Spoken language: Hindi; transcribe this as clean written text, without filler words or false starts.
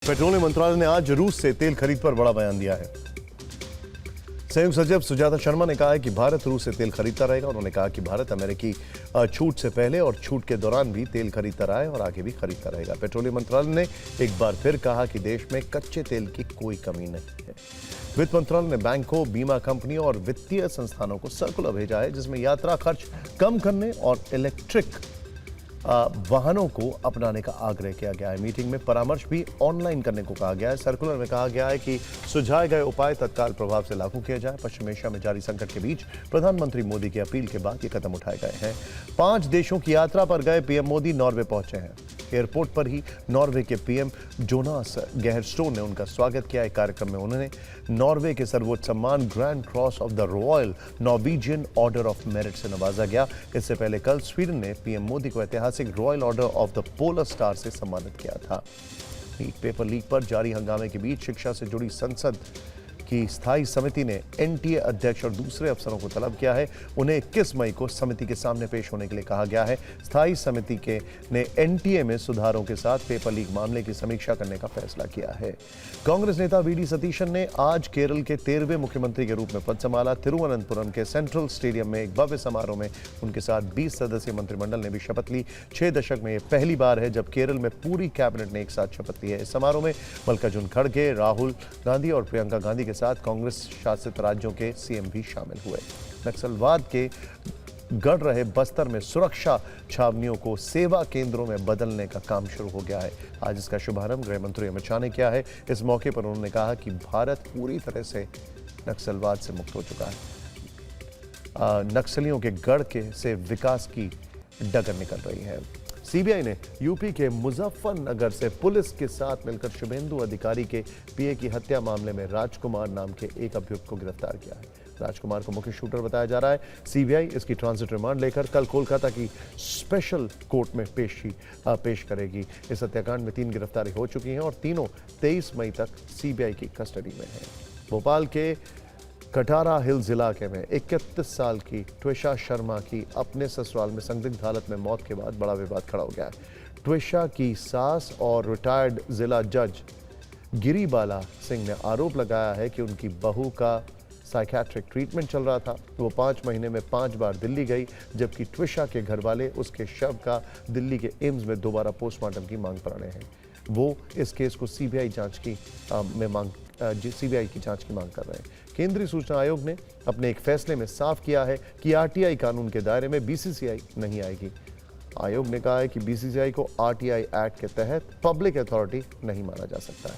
पेट्रोलियम मंत्रालय ने आज रूस से तेल खरीद पर बड़ा बयान दिया है। संयुक्त सचिव सुजाता शर्मा ने कहा है कि भारत रूस से तेल खरीदता रहेगा। उन्होंने कहा कि भारत अमेरिकी छूट से पहले और छूट के दौरान भी तेल खरीदता रहा है और आगे भी खरीदता रहेगा। पेट्रोलियम मंत्रालय ने एक बार फिर कहा कि देश में कच्चे तेल की कोई कमी नहीं है। वित्त मंत्रालय ने बैंकों, बीमा कंपनियों और वित्तीय संस्थानों को सर्कुलर भेजा है जिसमें यात्रा खर्च कम करने और इलेक्ट्रिक वाहनों को अपनाने का आग्रह किया गया है। मीटिंग में परामर्श भी ऑनलाइन करने को कहा गया है। सर्कुलर में कहा गया है कि सुझाए गए उपाय तत्काल प्रभाव से लागू किए जाए। पश्चिम एशिया में जारी संकट के बीच प्रधानमंत्री मोदी की अपील के बाद ये कदम उठाए गए हैं। 5 देशों की यात्रा पर गए पीएम मोदी नॉर्वे पहुंचे हैं। एयरपोर्ट पर ही नॉर्वे के पीएम जोनास गैरस्टोन ने उनका स्वागत किया। एक कार्यक्रम में उन्होंने नॉर्वे के सर्वोच्च सम्मान grand cross of the royal Norwegian order of merit से नवाजा गया। इससे पहले कल स्वीडन ने पीएम मोदी को ऐतिहासिक royal order of the polar star से सम्मानित किया था। नीट पेपर लीक पर जारी हंगामे के बीच शिक्षा से जुड़ी संसद की स्थायी समिति ने एनटीए अध्यक्ष और दूसरे अफसरों को तलब किया है। उन्हें 21 मई को समिति के सामने पेश होने के लिए कहा गया है। स्थायी समिति ने एनटीए में सुधारों के साथ पेपर लीक मामले की समीक्षा करने का फैसला किया है। कांग्रेस नेता वीडी सतीशन ने आज केरल के 13वें मुख्यमंत्री के रूप में पद संभाला। तिरुवनंतपुरम के सेंट्रल स्टेडियम में एक भव्य समारोह में उनके साथ 20 सदस्यीय मंत्रिमंडल ने भी शपथ ली। 6 दशक में यह पहली बार है जब केरल में पूरी कैबिनेट ने एक साथ शपथ ली है। इस समारोह में मल्लिकार्जुन खड़गे, राहुल गांधी और प्रियंका गांधी के साथ कांग्रेस शासित राज्यों के सीएम भी शामिल हुए। नक्सलवाद के गढ़ रहे बस्तर में सुरक्षा छावनियों को सेवा केंद्रों में बदलने का काम शुरू हो गया है। आज इसका शुभारंभ गृह मंत्री अमित शाह ने किया है। इस मौके पर उन्होंने कहा कि भारत पूरी तरह से नक्सलवाद से मुक्त हो चुका है। नक्सलियों के गढ़ से विकास की डगर निकल रही है। सीबीआई ने यूपी के मुजफ्फरनगर से पुलिस के साथ मिलकर शुभेंदु अधिकारी के पीए की हत्या मामले में राजकुमार नाम के एक अभियुक्त को गिरफ्तार किया है। राजकुमार को मुख्य शूटर बताया जा रहा है। सीबीआई इसकी ट्रांजिट रिमांड लेकर कल कोलकाता की स्पेशल कोर्ट में पेश करेगी। इस हत्याकांड में 3 गिरफ्तारी हो चुकी हैं और तीनों 23 मई तक सीबीआई की कस्टडी में हैं। भोपाल के कटारा हिल्स इलाके में 31 साल की ट्विशा शर्मा की अपने ससुराल में संदिग्ध हालत में मौत के बाद बड़ा विवाद खड़ा हो गया है। ट्विशा की सास और रिटायर्ड जिला जज गिरिबाला सिंह ने आरोप लगाया है कि उनकी बहू का साइकियाट्रिक ट्रीटमेंट चल रहा था। वो 5 महीने में 5 बार दिल्ली गई, जबकि ट्विशा के घर वाले उसके शव का दिल्ली के एम्स में दोबारा पोस्टमार्टम की मांग पर अड़े हैं। वो इस केस को सीबीआई की जांच की मांग कर रहे हैं। केंद्रीय सूचना आयोग ने अपने एक फैसले में साफ किया है कि आरटीआई कानून के दायरे में बीसीसीआई नहीं आएगी। आयोग ने कहा है कि बीसीसीआई को आरटीआई एक्ट के तहत पब्लिक अथॉरिटी नहीं माना जा सकता है।